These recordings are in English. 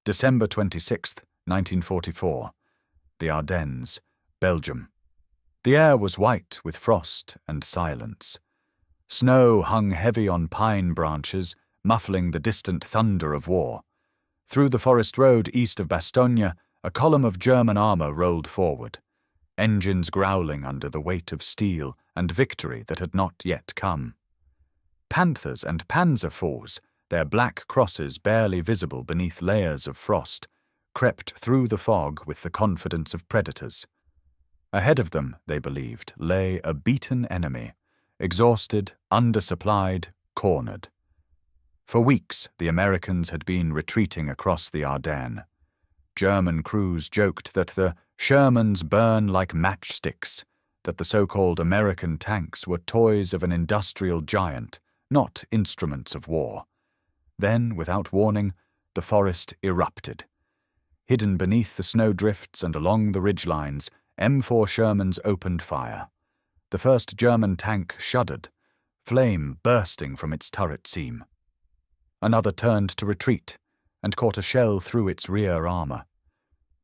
December 26, 1944. The Ardennes, Belgium. The air was white with frost and silence. Snow hung heavy on pine branches, muffling the distant thunder of war. Through the forest road east of Bastogne, a column of German armor rolled forward, engines growling under the weight of steel and victory that had not yet come. Panthers and panzer fours, their black crosses barely visible beneath layers of frost, crept through the fog with the confidence of predators. Ahead of them, they believed, lay a beaten enemy, exhausted, undersupplied, cornered. For weeks, the Americans had been retreating across the Ardennes. German crews joked that the Shermans burn like matchsticks, that the so-called American tanks were toys of an industrial giant, not instruments of war. Then, without warning, the forest erupted. Hidden beneath the snowdrifts and along the ridgelines, M4 Shermans opened fire. The first German tank shuddered, flame bursting from its turret seam. Another turned to retreat and caught a shell through its rear armor.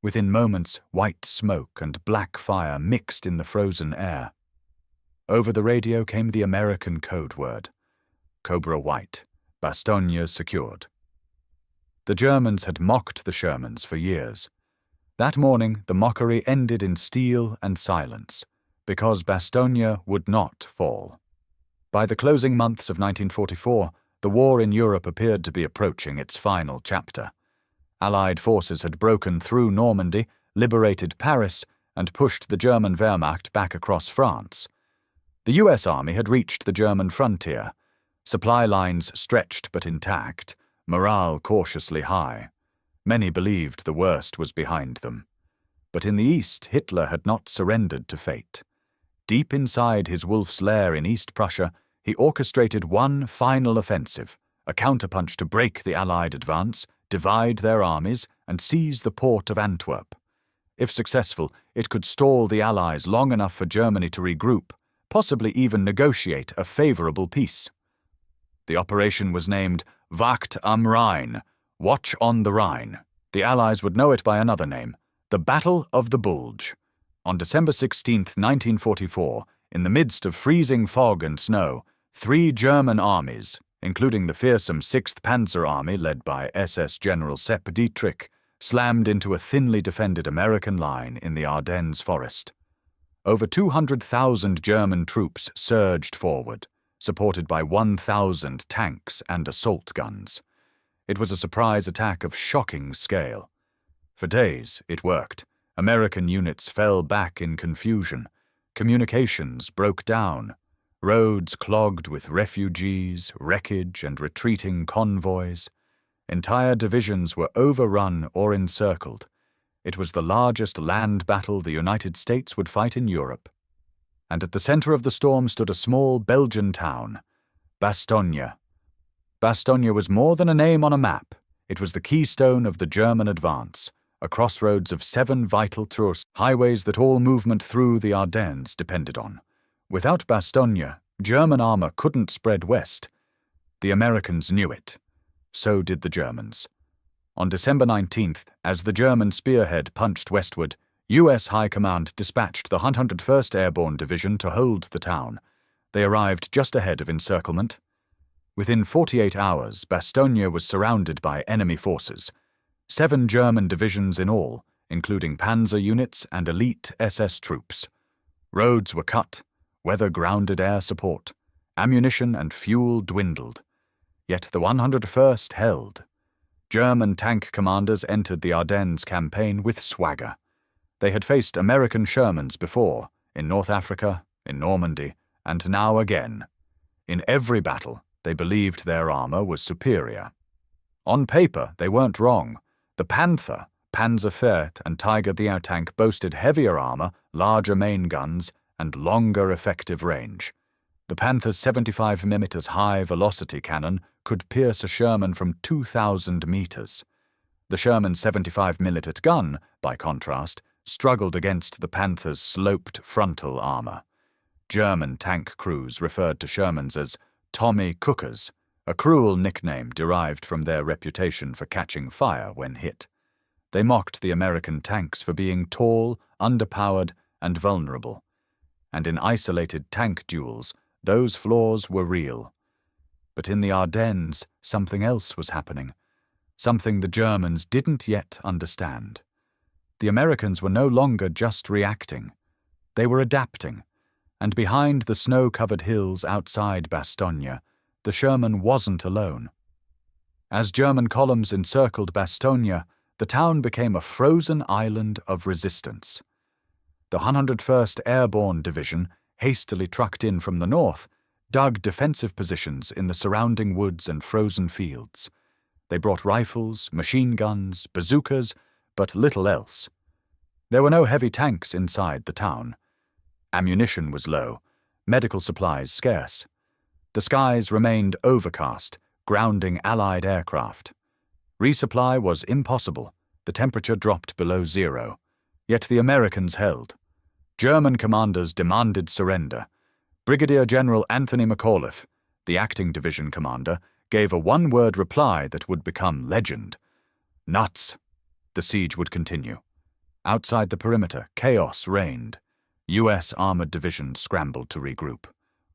Within moments, white smoke and black fire mixed in the frozen air. Over the radio came the American code word: Cobra White, Bastogne secured. The Germans had mocked the Shermans for years. That morning, the mockery ended in steel and silence, because Bastogne would not fall. By the closing months of 1944, the war in Europe appeared to be approaching its final chapter. Allied forces had broken through Normandy, liberated Paris, and pushed the German Wehrmacht back across France. The US Army had reached the German frontier, supply lines stretched but intact, morale cautiously high. Many believed the worst was behind them. But in the east, Hitler had not surrendered to fate. Deep inside his wolf's lair in East Prussia, he orchestrated one final offensive, a counterpunch to break the Allied advance, divide their armies, and seize the port of Antwerp. If successful, it could stall the Allies long enough for Germany to regroup, possibly even negotiate a favorable peace. The operation was named Wacht am Rhein, Watch on the Rhine. The Allies would know it by another name, the Battle of the Bulge. On December 16, 1944, in the midst of freezing fog and snow, 3 German armies, including the fearsome 6th Panzer Army led by SS General Sepp Dietrich, slammed into a thinly defended American line in the Ardennes forest. Over 200,000 German troops surged forward, supported by 1,000 tanks and assault guns. It was a surprise attack of shocking scale. For days, it worked. American units fell back in confusion. Communications broke down. Roads clogged with refugees, wreckage, and retreating convoys. Entire divisions were overrun or encircled. It was the largest land battle the United States would fight in Europe. And at the center of the storm stood a small Belgian town, Bastogne. Bastogne was more than a name on a map. It was the keystone of the German advance, a crossroads of 7 vital tourist highways that all movement through the Ardennes depended on. Without Bastogne, German armor couldn't spread west. The Americans knew it. So did the Germans. On December 19th, as the German spearhead punched westward, U.S. High Command dispatched the 101st Airborne Division to hold the town. They arrived just ahead of encirclement. Within 48 hours, Bastogne was surrounded by enemy forces. 7 German divisions in all, including panzer units and elite SS troops. Roads were cut, weather-grounded air support, ammunition and fuel dwindled. Yet the 101st held. German tank commanders entered the Ardennes campaign with swagger. They had faced American Shermans before, in North Africa, in Normandy, and now again. In every battle, they believed their armor was superior. On paper, they weren't wrong. The Panther, Panzer IV, and Tiger the air tank boasted heavier armor, larger main guns, and longer effective range. The Panther's 75mm high-velocity cannon could pierce a Sherman from 2,000 meters. The Sherman's 75mm gun, by contrast, struggled against the Panther's sloped frontal armor. German tank crews referred to Shermans as Tommy Cookers, a cruel nickname derived from their reputation for catching fire when hit. They mocked the American tanks for being tall, underpowered, and vulnerable. And in isolated tank duels, those flaws were real. But in the Ardennes, something else was happening. Something the Germans didn't yet understand. The Americans were no longer just reacting. They were adapting. And behind the snow-covered hills outside Bastogne, the Sherman wasn't alone. As German columns encircled Bastogne, the town became a frozen island of resistance. The 101st Airborne Division, hastily trucked in from the north, dug defensive positions in the surrounding woods and frozen fields. They brought rifles, machine guns, bazookas, but little else. There were no heavy tanks inside the town. Ammunition was low, medical supplies scarce. The skies remained overcast, grounding Allied aircraft. Resupply was impossible. The temperature dropped below zero. Yet the Americans held. German commanders demanded surrender. Brigadier General Anthony McAuliffe, the acting division commander, gave a one-word reply that would become legend. Nuts! The siege would continue. Outside the perimeter, chaos reigned. U.S. armored divisions scrambled to regroup.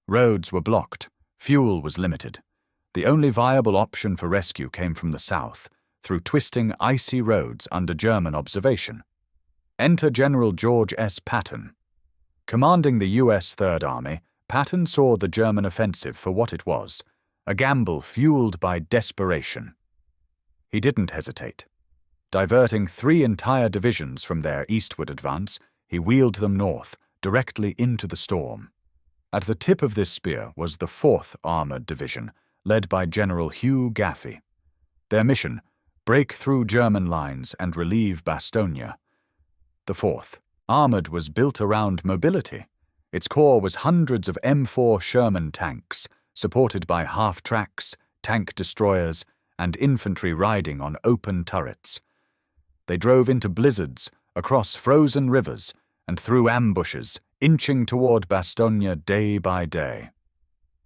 Roads were blocked. Fuel was limited. The only viable option for rescue came from the south, through twisting, icy roads under German observation. Enter General George S. Patton. Commanding the U.S. Third Army, Patton saw the German offensive for what it was, a gamble fueled by desperation. He didn't hesitate. Diverting 3 entire divisions from their eastward advance, he wheeled them north, directly into the storm. At the tip of this spear was the 4th Armored Division, led by General Hugh Gaffey. Their mission, break through German lines and relieve Bastogne. The 4th, armored, was built around mobility. Its core was hundreds of M4 Sherman tanks, supported by half-tracks, tank destroyers, and infantry riding on open turrets. They drove into blizzards, across frozen rivers, and through ambushes, inching toward Bastogne day by day.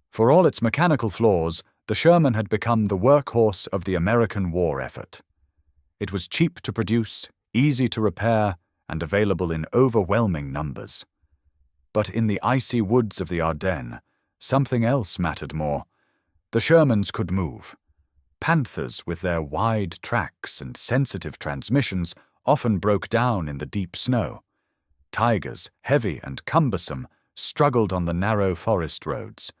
For all its mechanical flaws, the Sherman had become the workhorse of the American war effort. It was cheap to produce, easy to repair, and available in overwhelming numbers. But in the icy woods of the Ardennes, something else mattered more. The Shermans could move. Panthers, with their wide tracks and sensitive transmissions, often broke down in the deep snow. Tigers, heavy and cumbersome, struggled on the narrow forest roads.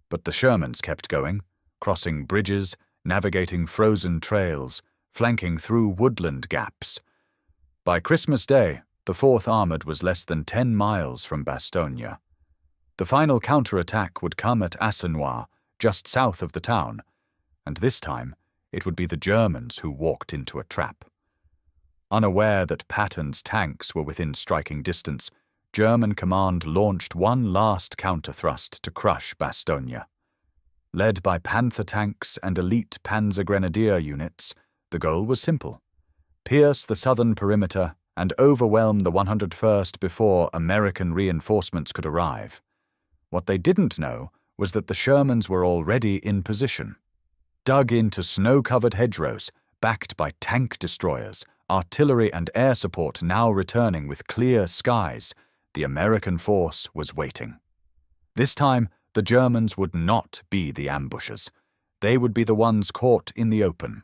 But the Shermans kept going, crossing bridges, navigating frozen trails, flanking through woodland gaps. By Christmas Day, the 4th Armored was less than 10 miles from Bastogne. The final counterattack would come at Assenois, just south of the town, and this time it would be the Germans who walked into a trap. Unaware that Patton's tanks were within striking distance, German command launched one last counter-thrust to crush Bastogne. Led by Panther tanks and elite Panzer Grenadier units, the goal was simple: pierce the southern perimeter and overwhelm the 101st before American reinforcements could arrive. What they didn't know was that the Shermans were already in position. Dug into snow-covered hedgerows, backed by tank destroyers, artillery and air support now returning with clear skies, the American force was waiting. This time, the Germans would not be the ambushers. They would be the ones caught in the open.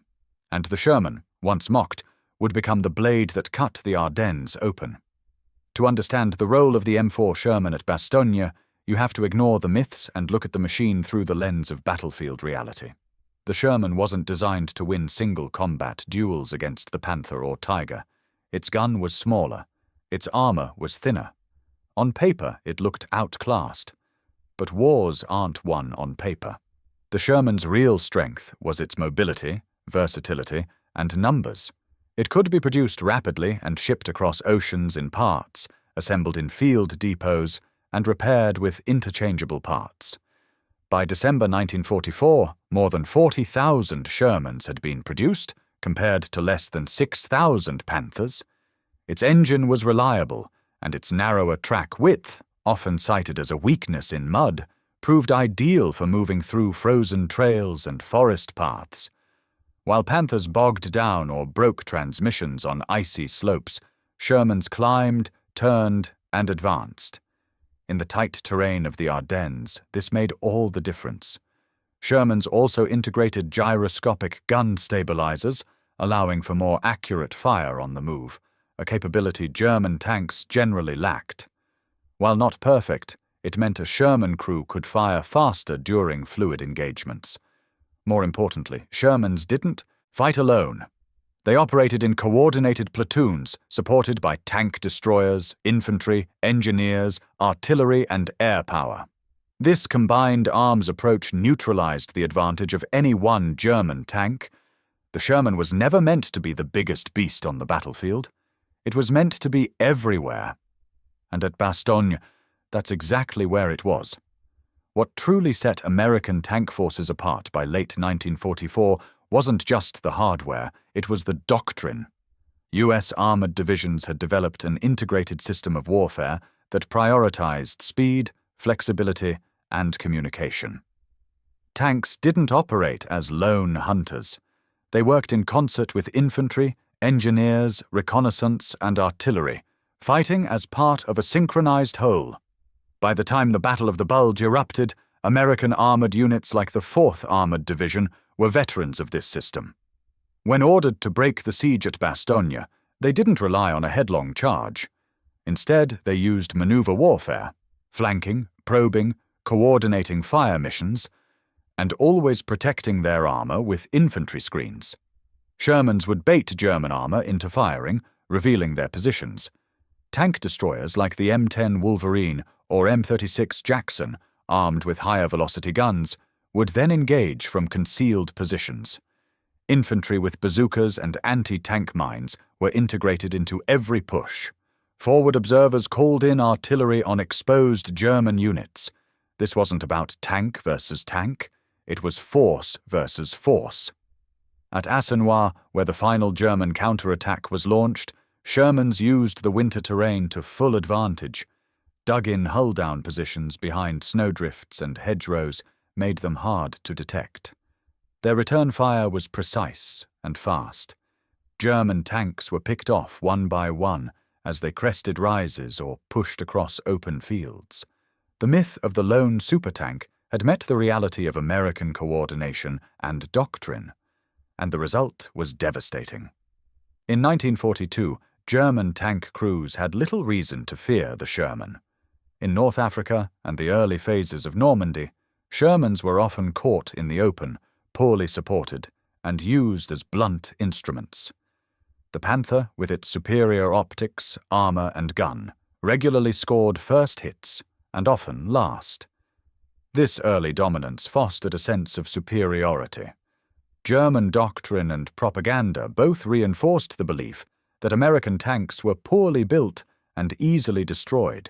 And the Sherman, once mocked, would become the blade that cut the Ardennes open. To understand the role of the M4 Sherman at Bastogne, you have to ignore the myths and look at the machine through the lens of battlefield reality. The Sherman wasn't designed to win single combat duels against the Panther or Tiger. Its gun was smaller. Its armor was thinner. On paper, it looked outclassed. But wars aren't won on paper. The Sherman's real strength was its mobility, versatility, and numbers. It could be produced rapidly and shipped across oceans in parts, assembled in field depots, and repaired with interchangeable parts. By December 1944, more than 40,000 Shermans had been produced, compared to less than 6,000 Panthers. Its engine was reliable, and its narrower track width, often cited as a weakness in mud, proved ideal for moving through frozen trails and forest paths. While Panthers bogged down or broke transmissions on icy slopes, Shermans climbed, turned, and advanced. In the tight terrain of the Ardennes, this made all the difference. Shermans also integrated gyroscopic gun stabilizers, allowing for more accurate fire on the move, a capability German tanks generally lacked. While not perfect, it meant a Sherman crew could fire faster during fluid engagements. More importantly, Shermans didn't fight alone. They operated in coordinated platoons, supported by tank destroyers, infantry, engineers, artillery, and air power. This combined arms approach neutralized the advantage of any one German tank. The Sherman was never meant to be the biggest beast on the battlefield. It was meant to be everywhere. And at Bastogne, that's exactly where it was. What truly set American tank forces apart by late 1944 wasn't just the hardware, it was the doctrine. U.S. armored divisions had developed an integrated system of warfare that prioritized speed, flexibility, and communication. Tanks didn't operate as lone hunters. They worked in concert with infantry, engineers, reconnaissance, and artillery, fighting as part of a synchronized whole. By the time the Battle of the Bulge erupted, American armored units like the 4th Armored Division were veterans of this system. When ordered to break the siege at Bastogne, they didn't rely on a headlong charge. Instead, they used maneuver warfare, flanking, probing, coordinating fire missions, and always protecting their armor with infantry screens. Shermans would bait German armor into firing, revealing their positions. Tank destroyers like the M10 Wolverine or M36 Jackson, armed with higher velocity guns, would then engage from concealed positions. Infantry with bazookas and anti-tank mines were integrated into every push. Forward observers called in artillery on exposed German units. This wasn't about tank versus tank, it was force versus force. At Assenois, where the final German counterattack was launched, Shermans used the winter terrain to full advantage. Dug-in hull-down positions behind snowdrifts and hedgerows made them hard to detect. Their return fire was precise and fast. German tanks were picked off one by one as they crested rises or pushed across open fields. The myth of the lone supertank had met the reality of American coordination and doctrine, and the result was devastating. In 1942, German tank crews had little reason to fear the Sherman. In North Africa and the early phases of Normandy, Shermans were often caught in the open, poorly supported, and used as blunt instruments. The Panther, with its superior optics, armor, and gun, regularly scored first hits, and often last. This early dominance fostered a sense of superiority. German doctrine and propaganda both reinforced the belief that American tanks were poorly built and easily destroyed.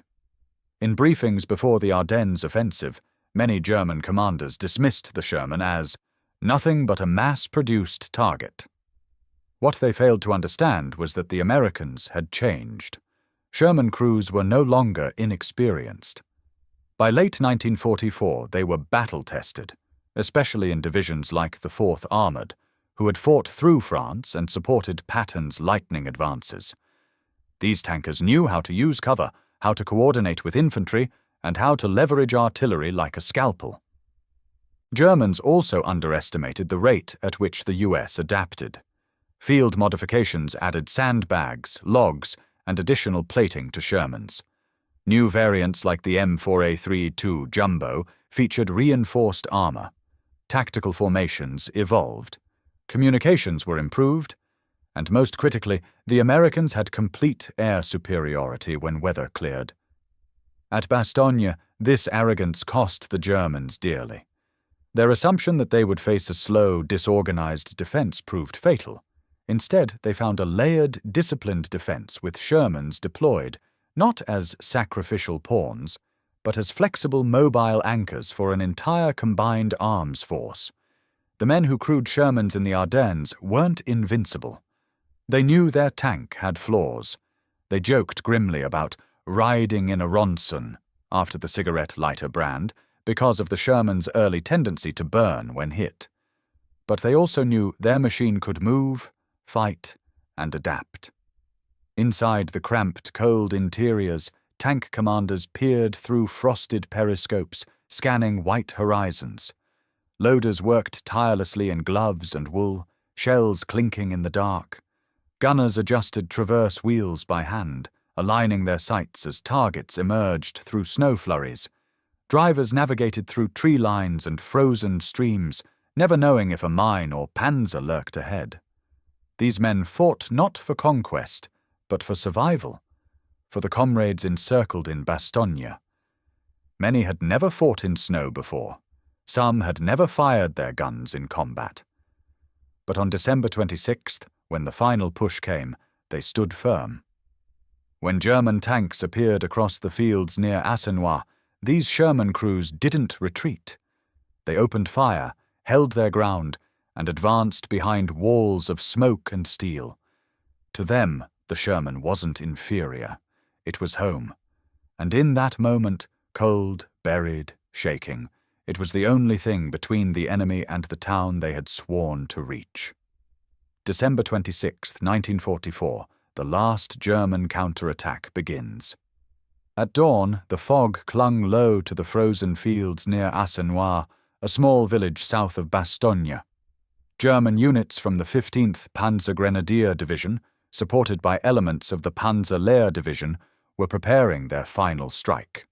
In briefings before the Ardennes offensive, many German commanders dismissed the Sherman as nothing but a mass-produced target. What they failed to understand was that the Americans had changed. Sherman crews were no longer inexperienced. By late 1944, they were battle-tested, especially in divisions like the 4th Armored, who had fought through France and supported Patton's lightning advances. These tankers knew how to use cover, how to coordinate with infantry, and how to leverage artillery like a scalpel. Germans also underestimated the rate at which the US adapted. Field modifications added sandbags, logs, and additional plating to Shermans. New variants like the M4A3-2 Jumbo featured reinforced armor. Tactical formations evolved. Communications were improved, and most critically, the Americans had complete air superiority when weather cleared. At Bastogne, this arrogance cost the Germans dearly. Their assumption that they would face a slow, disorganized defense proved fatal. Instead, they found a layered, disciplined defense with Shermans deployed, not as sacrificial pawns, but as flexible mobile anchors for an entire combined arms force. The men who crewed Shermans in the Ardennes weren't invincible. They knew their tank had flaws. They joked grimly about riding in a Ronson, after the cigarette lighter brand, because of the Sherman's early tendency to burn when hit. but they also knew their machine could move, fight, and adapt. Inside the cramped, cold interiors, tank commanders peered through frosted periscopes, scanning white horizons. Loaders worked tirelessly in gloves and wool, shells clinking in the dark. Gunners adjusted traverse wheels by hand, aligning their sights as targets emerged through snow flurries. Drivers navigated through tree lines and frozen streams, never knowing if a mine or panzer lurked ahead. These men fought not for conquest, but for survival, for the comrades encircled in Bastogne. Many had never fought in snow before. Some had never fired their guns in combat. But on December 26th, when the final push came, they stood firm. When German tanks appeared across the fields near Assenois, these Sherman crews didn't retreat. They opened fire, held their ground, and advanced behind walls of smoke and steel. To them, the Sherman wasn't inferior. It was home. And in that moment, cold, buried, shaking, it was the only thing between the enemy and the town they had sworn to reach. December 26, 1944, the last German counterattack begins. At dawn, the fog clung low to the frozen fields near Assenois, a small village south of Bastogne. German units from the 15th Panzer Grenadier Division, supported by elements of the Panzer Lehr Division, were preparing their final strike.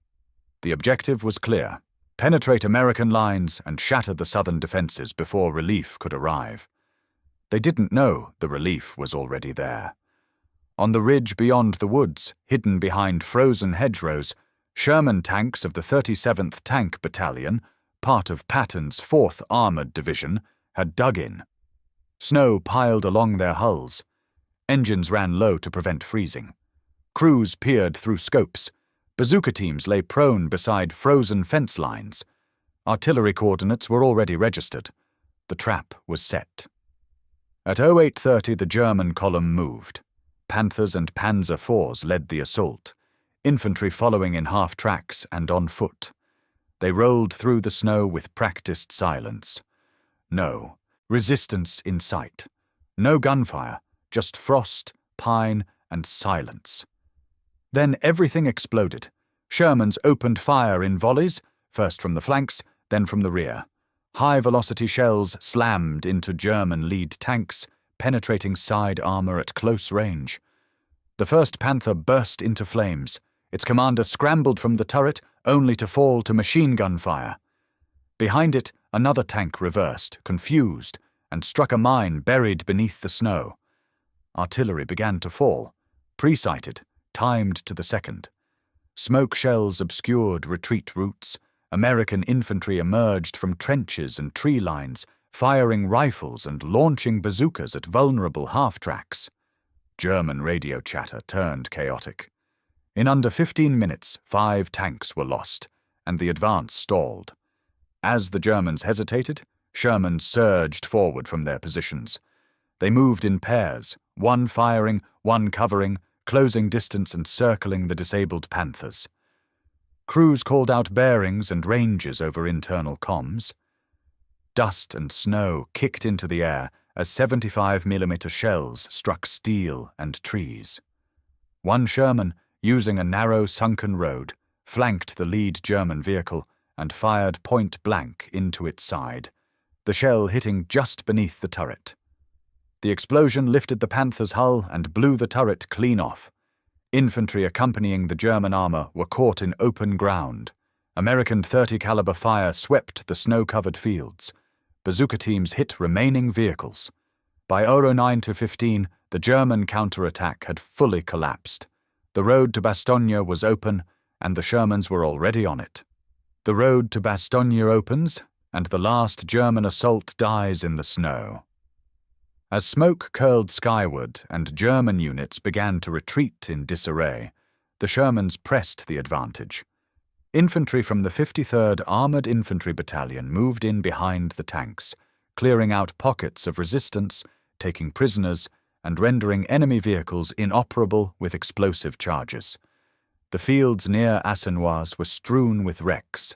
The objective was clear: penetrate American lines and shatter the southern defenses before relief could arrive. They didn't know the relief was already there. On the ridge beyond the woods, hidden behind frozen hedgerows, Sherman tanks of the 37th Tank Battalion, part of Patton's 4th Armored Division, had dug in. Snow piled along their hulls. Engines ran low to prevent freezing. Crews peered through scopes. Bazooka teams lay prone beside frozen fence lines. Artillery coordinates were already registered. The trap was set. At 08:30 the German column moved. Panthers and Panzer IVs led the assault, infantry following in half-tracks and on foot. They rolled through the snow with practiced silence. No resistance in sight. No gunfire, just frost, pine, and silence. Then everything exploded. Shermans opened fire in volleys, first from the flanks, then from the rear. High-velocity shells slammed into German lead tanks, penetrating side armor at close range. The first Panther burst into flames. Its commander scrambled from the turret, only to fall to machine gun fire. Behind it, another tank reversed, confused, and struck a mine buried beneath the snow. Artillery began to fall, pre-sighted, timed to the second. Smoke shells obscured retreat routes. American infantry emerged from trenches and tree lines, firing rifles and launching bazookas at vulnerable half-tracks. German radio chatter turned chaotic. In under 15 minutes, 5 tanks were lost, and the advance stalled. As the Germans hesitated, Sherman surged forward from their positions. They moved in pairs, one firing, one covering, closing distance and circling the disabled Panthers. Crews called out bearings and ranges over internal comms. Dust and snow kicked into the air as 75mm shells struck steel and trees. One Sherman, using a narrow sunken road, flanked the lead German vehicle and fired point-blank into its side, the shell hitting just beneath the turret. The explosion lifted the Panther's hull and blew the turret clean off. Infantry accompanying the German armor were caught in open ground. American .30 caliber fire swept the snow-covered fields. Bazooka teams hit remaining vehicles. By 09:15, the German counterattack had fully collapsed. The road to Bastogne was open, and the Shermans were already on it. The road to Bastogne opens, and the last German assault dies in the snow. As smoke curled skyward and German units began to retreat in disarray, the Shermans pressed the advantage. Infantry from the 53rd Armored Infantry Battalion moved in behind the tanks, clearing out pockets of resistance, taking prisoners, and rendering enemy vehicles inoperable with explosive charges. The fields near Assenois were strewn with wrecks.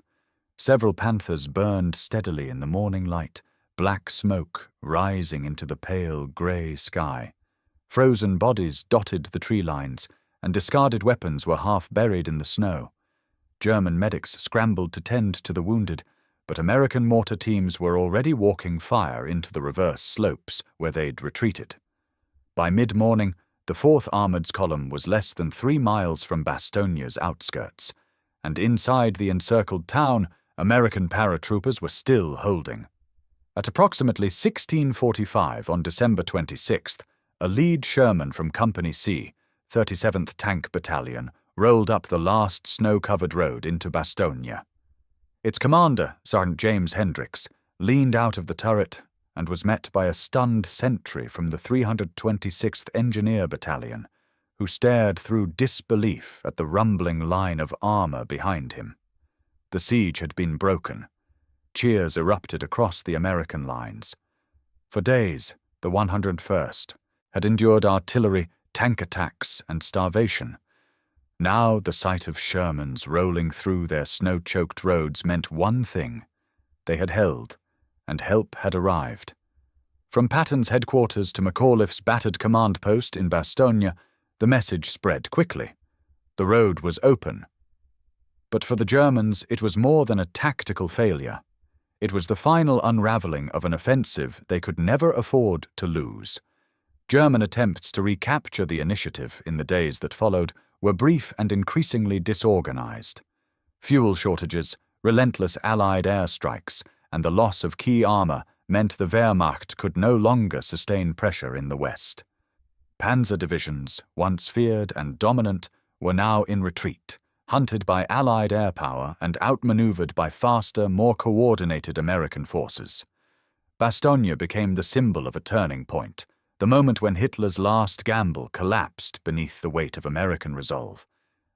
Several Panthers burned steadily in the morning light, black smoke rising into the pale grey sky. Frozen bodies dotted the tree lines, and discarded weapons were half buried in the snow. German medics scrambled to tend to the wounded, but American mortar teams were already walking fire into the reverse slopes where they'd retreated. By mid-morning, the 4th Armoured's column was less than 3 miles from Bastogne's outskirts, and inside the encircled town, American paratroopers were still holding. At approximately 16:45 on December 26th, a lead Sherman from Company C, 37th Tank Battalion, rolled up the last snow-covered road into Bastogne. Its commander, Sergeant James Hendricks, leaned out of the turret and was met by a stunned sentry from the 326th Engineer Battalion, who stared through disbelief at the rumbling line of armour behind him. The siege had been broken. Cheers erupted across the American lines. For days, the 101st had endured artillery, tank attacks, and starvation. Now the sight of Shermans rolling through their snow-choked roads meant one thing: they had held, and help had arrived. From Patton's headquarters to McAuliffe's battered command post in Bastogne, the message spread quickly. The road was open. But for the Germans, it was more than a tactical failure. It was the final unravelling of an offensive they could never afford to lose. German attempts to recapture the initiative in the days that followed were brief and increasingly disorganized. Fuel shortages, relentless Allied airstrikes, and the loss of key armor meant the Wehrmacht could no longer sustain pressure in the west. Panzer divisions, once feared and dominant, were now in retreat, hunted by Allied air power and outmaneuvered by faster, more coordinated American forces. Bastogne became the symbol of a turning point, the moment when Hitler's last gamble collapsed beneath the weight of American resolve.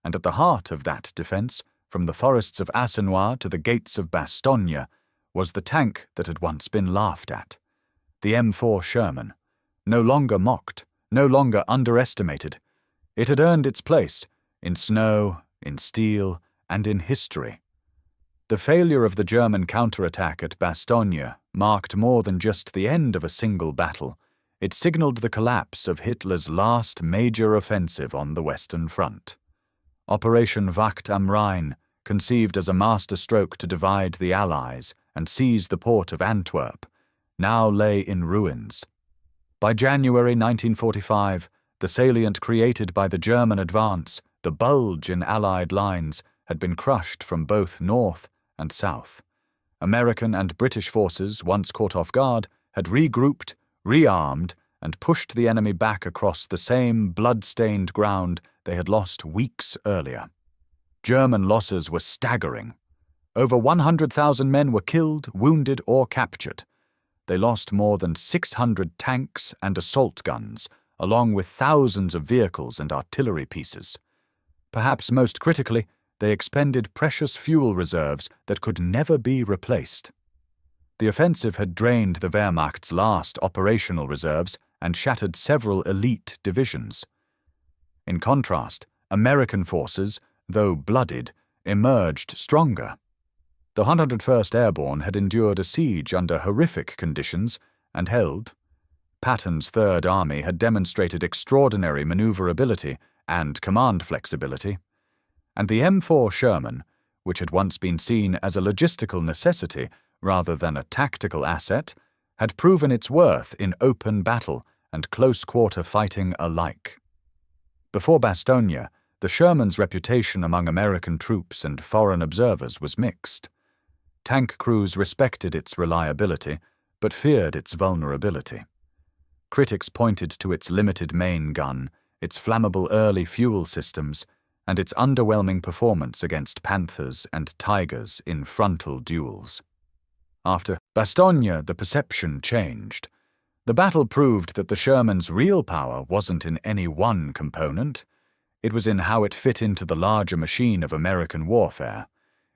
And at the heart of that defense, from the forests of Assenois to the gates of Bastogne, was the tank that had once been laughed at. The M4 Sherman, no longer mocked, no longer underestimated. It had earned its place, in snow, in steel, and in history. The failure of the German counterattack at Bastogne marked more than just the end of a single battle. It signaled the collapse of Hitler's last major offensive on the Western Front. Operation Wacht am Rhein, conceived as a masterstroke to divide the Allies and seize the port of Antwerp, now lay in ruins. By January 1945, the salient created by the German advance, the bulge in Allied lines, had been crushed from both north and south. American and British forces, once caught off guard, had regrouped, rearmed, and pushed the enemy back across the same blood-stained ground they had lost weeks earlier. German losses were staggering. Over 100,000 men were killed, wounded, or captured. They lost more than 600 tanks and assault guns, along with thousands of vehicles and artillery pieces. Perhaps most critically, they expended precious fuel reserves that could never be replaced. The offensive had drained the Wehrmacht's last operational reserves and shattered several elite divisions. In contrast, American forces, though bloodied, emerged stronger. The 101st Airborne had endured a siege under horrific conditions and held. Patton's Third Army had demonstrated extraordinary maneuverability and command flexibility. And the M4 Sherman, which had once been seen as a logistical necessity rather than a tactical asset, had proven its worth in open battle and close-quarter fighting alike. Before Bastogne, the Sherman's reputation among American troops and foreign observers was mixed. Tank crews respected its reliability, but feared its vulnerability. Critics pointed to its limited main gun, its flammable early fuel systems, and its underwhelming performance against Panthers and Tigers in frontal duels. After Bastogne, the perception changed. The battle proved that the Sherman's real power wasn't in any one component. It was in how it fit into the larger machine of American warfare.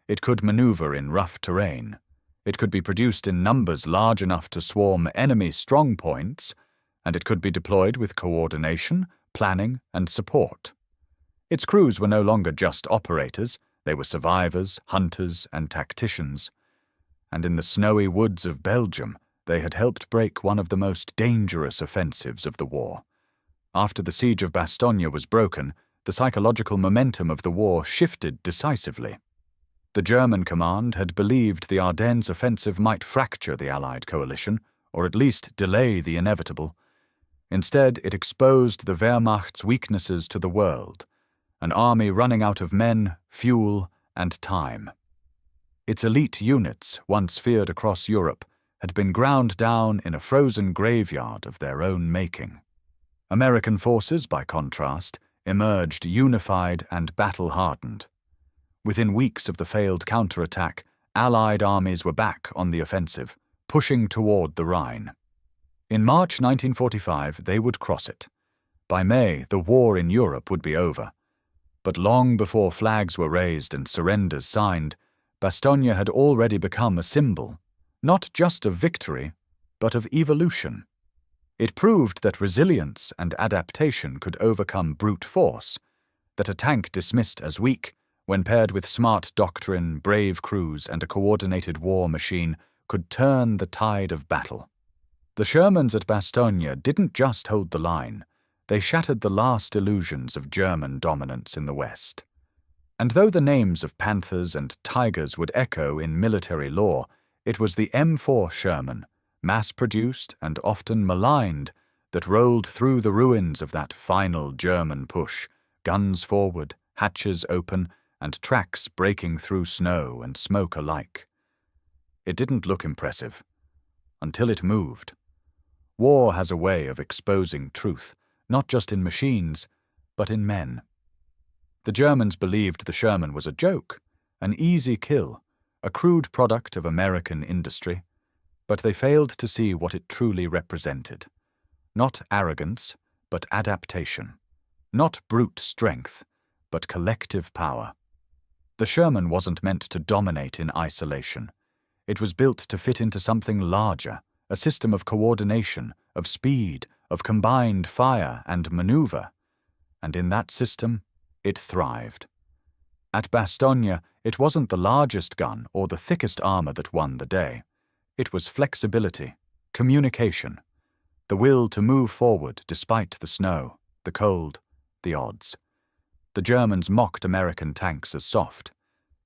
It could maneuver in rough terrain. It could be produced in numbers large enough to swarm enemy strong points, and it could be deployed with coordination, planning, and support. Its crews were no longer just operators, they were survivors, hunters, and tacticians. And in the snowy woods of Belgium, they had helped break one of the most dangerous offensives of the war. After the siege of Bastogne was broken, the psychological momentum of the war shifted decisively. The German command had believed the Ardennes offensive might fracture the Allied coalition, or at least delay the inevitable. Instead, it exposed the Wehrmacht's weaknesses to the world, an army running out of men, fuel, and time. Its elite units, once feared across Europe, had been ground down in a frozen graveyard of their own making. American forces, by contrast, emerged unified and battle-hardened. Within weeks of the failed counterattack, Allied armies were back on the offensive, pushing toward the Rhine. In March 1945, they would cross it. By May, the war in Europe would be over. But long before flags were raised and surrenders signed, Bastogne had already become a symbol, not just of victory, but of evolution. It proved that resilience and adaptation could overcome brute force, that a tank dismissed as weak, when paired with smart doctrine, brave crews, and a coordinated war machine, could turn the tide of battle. The Shermans at Bastogne didn't just hold the line, they shattered the last illusions of German dominance in the West. And though the names of Panthers and Tigers would echo in military lore, it was the M4 Sherman, mass-produced and often maligned, that rolled through the ruins of that final German push, guns forward, hatches open, and tracks breaking through snow and smoke alike. It didn't look impressive, until it moved. War has a way of exposing truth, not just in machines, but in men. The Germans believed the Sherman was a joke, an easy kill, a crude product of American industry, but they failed to see what it truly represented. Not arrogance, but adaptation. Not brute strength, but collective power. The Sherman wasn't meant to dominate in isolation. It was built to fit into something larger, a system of coordination, of speed, of combined fire and maneuver. And in that system, it thrived. At Bastogne, it wasn't the largest gun or the thickest armor that won the day. It was flexibility, communication, the will to move forward despite the snow, the cold, the odds. The Germans mocked American tanks as soft,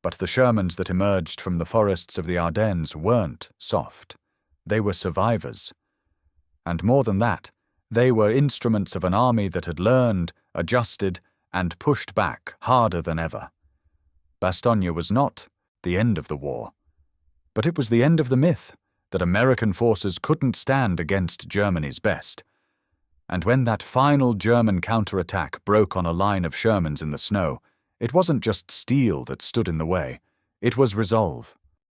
but the Shermans that emerged from the forests of the Ardennes weren't soft. They were survivors. And more than that, they were instruments of an army that had learned, adjusted, and pushed back harder than ever. Bastogne was not the end of the war, but it was the end of the myth that American forces couldn't stand against Germany's best. And when that final German counterattack broke on a line of Shermans in the snow, it wasn't just steel that stood in the way, it was resolve.